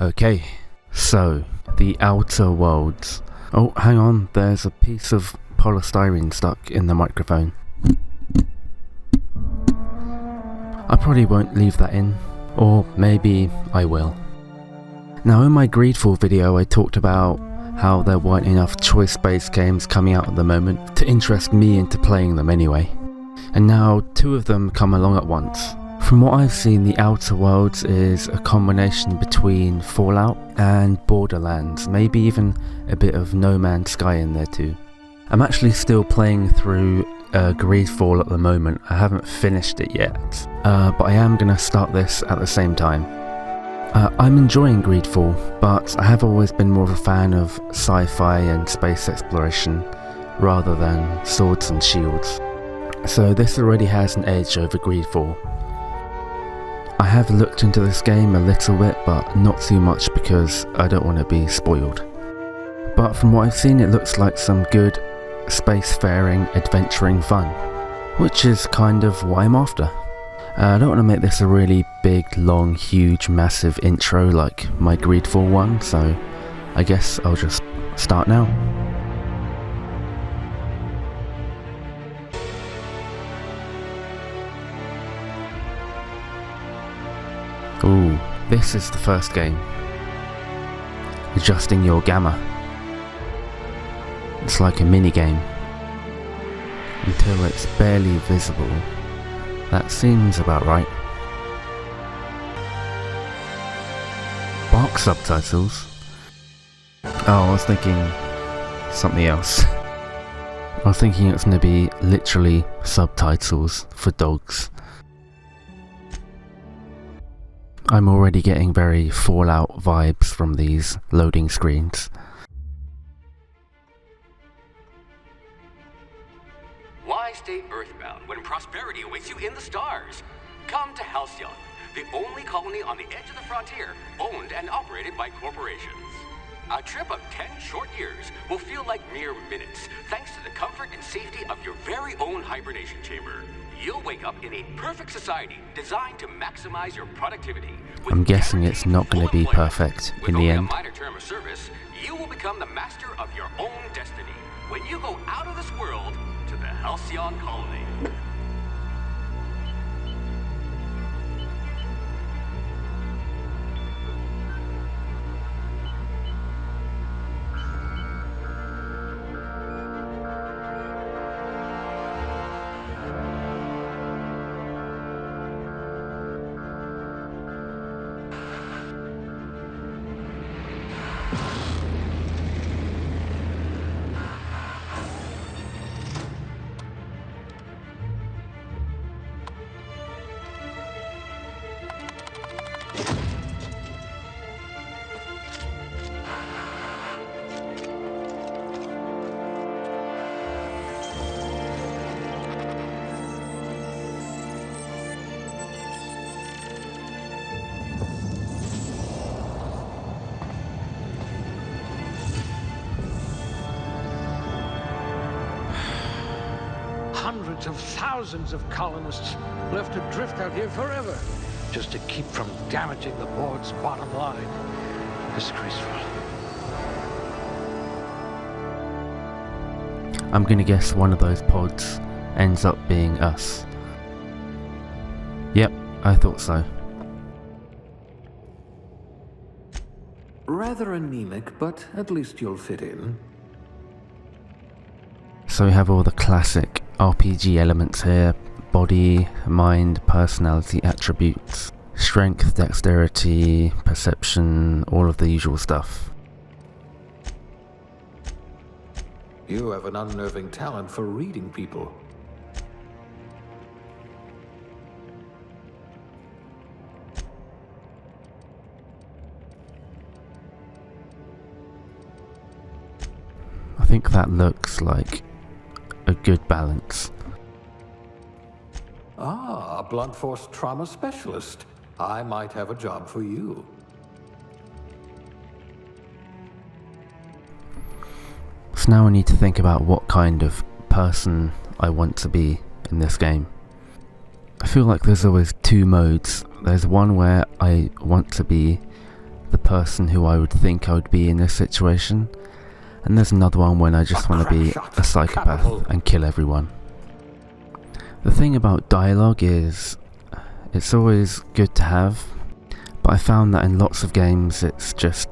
Okay, so the Outer Worlds. Oh, hang on, there's a piece of polystyrene stuck in the microphone. I probably won't leave that in, or maybe I will. Now in my Greedfall video I talked about how there weren't enough choice-based games coming out at the moment to interest me into playing them anyway. And now two of them come along at once. From what I've seen, the Outer Worlds is a combination between Fallout and Borderlands, maybe even a bit of No Man's Sky in there too. I'm actually still playing through Greedfall at the moment. I haven't finished it yet, but I am going to start this at the same time. I'm enjoying Greedfall, but I have always been more of a fan of sci-fi and space exploration rather than swords and shields. So this already has an edge over Greedfall. I have looked into this game a little bit, but not too much because I don't want to be spoiled. But from what I've seen, it looks like some good spacefaring, adventuring fun, which is kind of what I'm after. I don't want to make this a really big, long, huge, massive intro like my Greedfall one, so I guess I'll just start now. Ooh, this is the first game. Adjusting your gamma. It's like a mini game. Until it's barely visible. That seems about right. Box subtitles? Oh, I was thinking something else. I was thinking it's going to be literally subtitles for dogs. I'm already getting very Fallout vibes from these loading screens. Why stay earthbound when prosperity awaits you in the stars? Come to Halcyon, the only colony on the edge of the frontier, owned and operated by corporations. A trip of 10 short years will feel like mere minutes, thanks to the comfort and safety of your very own hibernation chamber. You'll wake up in a perfect society designed to maximize your productivity. I'm guessing it's not going to be perfect in the end. With only a minor term of service, you will become the master of your own destiny when you go out of this world to the Halcyon colony. Hundreds of thousands of colonists left adrift out here forever, just to keep from damaging the board's bottom line. Disgraceful. I'm gonna guess one of those pods ends up being us. Yep, I thought so. Rather anemic, but at least you'll fit in. So we have all the classic RPG elements here: body, mind, personality, attributes, strength, dexterity, perception, all of the usual stuff. You have an unnerving talent for reading people. I think that looks like a good balance. Ah, a blunt force trauma specialist. I might have a job for you. So now I need to think about what kind of person I want to be in this game. I feel like there's always two modes. There's one where I want to be the person who I would think I would be in this situation, and there's another one when I just want to be a psychopath and kill everyone. The thing about dialogue is, it's always good to have, but I found that in lots of games it's just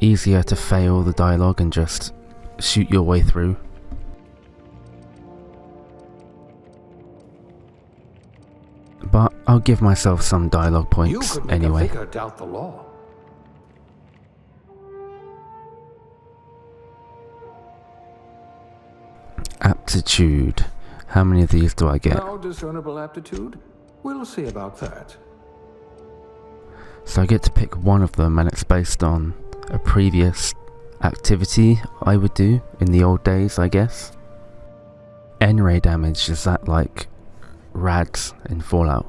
easier to fail the dialogue and just shoot your way through. But I'll give myself some dialogue points anyway. You could make a figure doubt the law. Aptitude. How many of these do I get? No discernible aptitude? We'll see about that. So I get to pick one of them, and it's based on a previous activity I would do in the old days, I guess. N-ray damage, is that like rads in Fallout?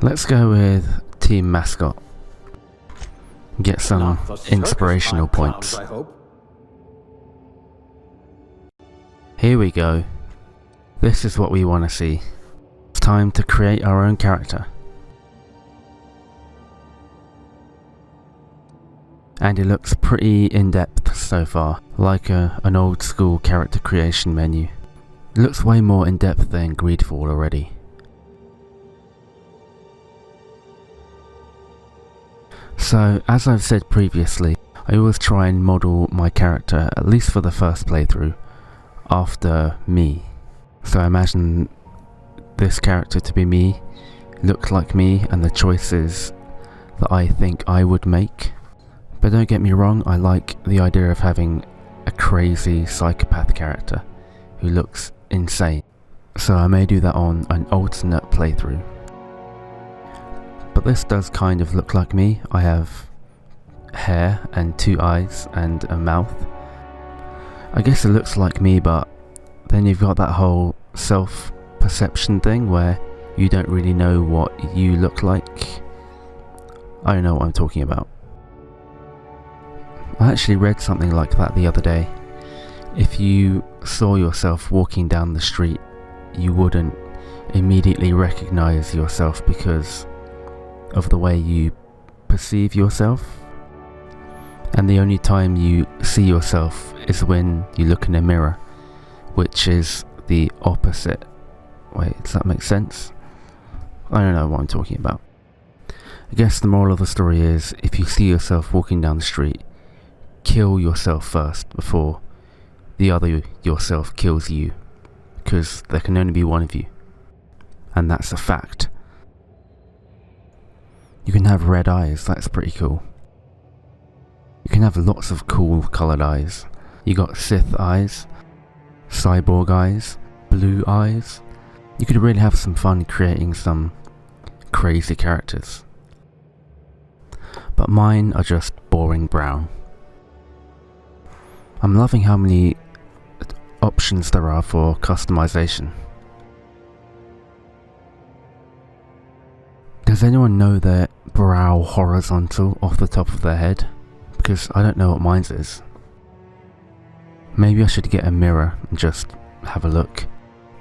Let's go with team mascot. Get some Not the circus inspirational clowns, points. I hope. Here we go. This is what we want to see. It's time to create our own character. And it looks pretty in-depth so far, like an old school character creation menu. It looks way more in-depth than Greedfall already. So, as I've said previously, I always try and model my character, at least for the first playthrough, after me. So I imagine this character to be me, look like me, and the choices that I think I would make. But don't get me wrong, I like the idea of having a crazy psychopath character who looks insane. So I may do that on an alternate playthrough. But this does kind of look like me. I have hair and 2 eyes and a mouth. I guess it looks like me, but then you've got that whole self-perception thing where you don't really know what you look like. I don't know what I'm talking about. I actually read something like that the other day. If you saw yourself walking down the street, you wouldn't immediately recognize yourself because of the way you perceive yourself. And the only time you see yourself is when you look in a mirror, which is the opposite. Wait, does that make sense? I don't know what I'm talking about. I guess the moral of the story is, if you see yourself walking down the street, kill yourself first before the other yourself kills you, because there can only be one of you, and that's a fact. You can have red eyes, that's pretty cool. You can have lots of cool coloured eyes. You got Sith eyes, cyborg eyes, blue eyes. You could really have some fun creating some crazy characters. But mine are just boring brown. I'm loving how many options there are for customization. Does anyone know their brow horizontal off the top of their head? Because I don't know what mine is. Maybe I should get a mirror and just have a look.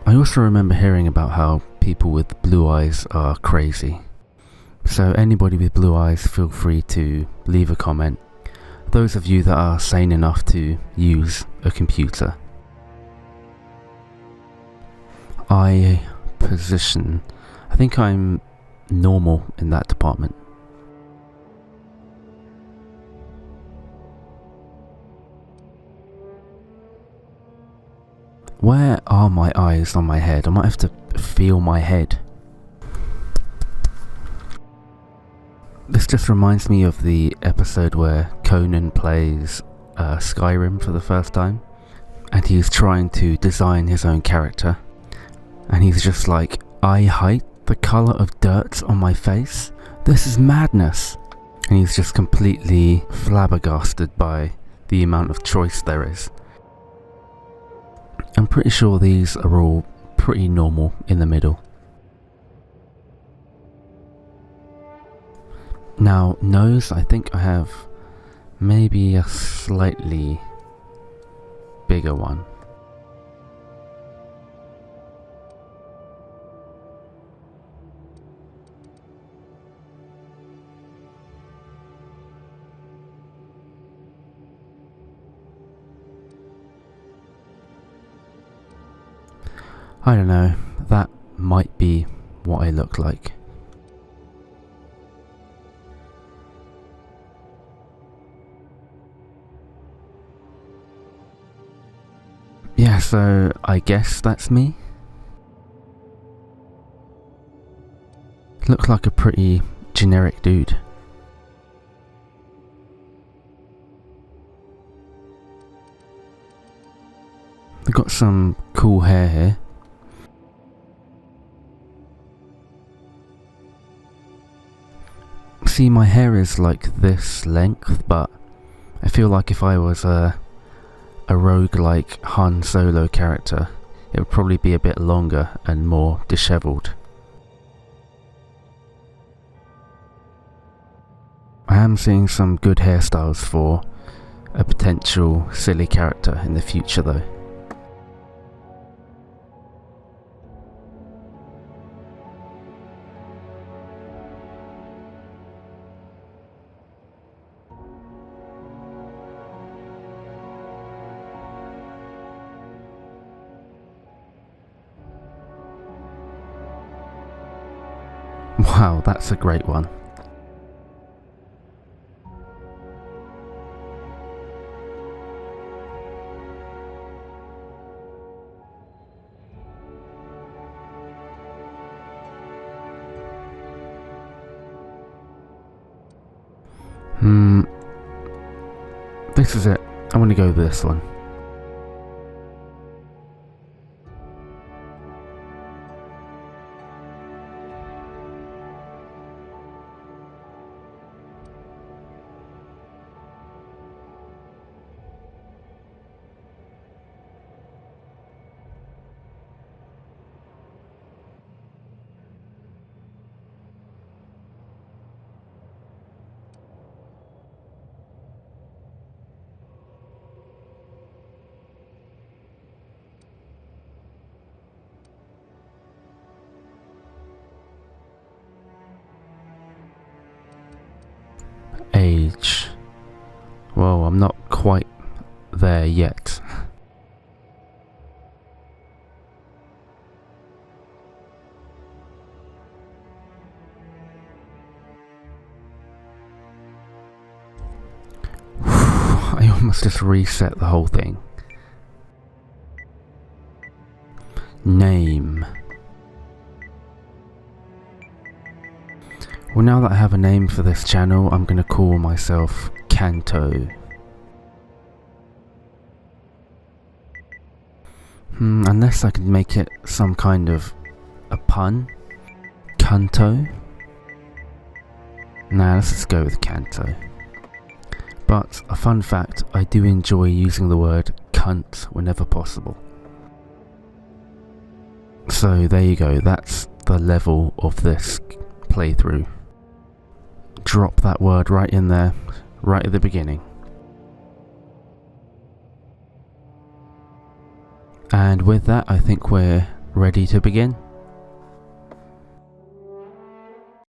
I also remember hearing about how people with blue eyes are crazy. So anybody with blue eyes, feel free to leave a comment. Those of you that are sane enough to use a computer. Eye position. I think I'm normal in that department. Where are my eyes on my head? I might have to feel my head. This just reminds me of the episode where Conan plays Skyrim for the first time, and he's trying to design his own character, and he's just like, eye height, the colour of dirt on my face? This is madness! And he's just completely flabbergasted by the amount of choice there is. I'm pretty sure these are all pretty normal in the middle. Now, nose, I think I have maybe a slightly bigger one. I don't know, that might be what I look like. Yeah, so I guess that's me. Look like a pretty generic dude. They've got some cool hair here. See, my hair is like this length, but I feel like if I was a roguelike Han Solo character, it would probably be a bit longer and more dishevelled. I am seeing some good hairstyles for a potential silly character in the future though. Wow, that's a great one. This is it. I'm gonna go with this one. Age. Well, I'm not quite there yet. I almost just reset the whole thing. Name. Well, now that I have a name for this channel, I'm going to call myself Kanto. Unless I could make it some kind of a pun. Kanto. Nah, let's just go with Kanto. But a fun fact, I do enjoy using the word cunt whenever possible. So there you go, that's the level of this playthrough. Drop that word right in there, right at the beginning. And with that, I think we're ready to begin.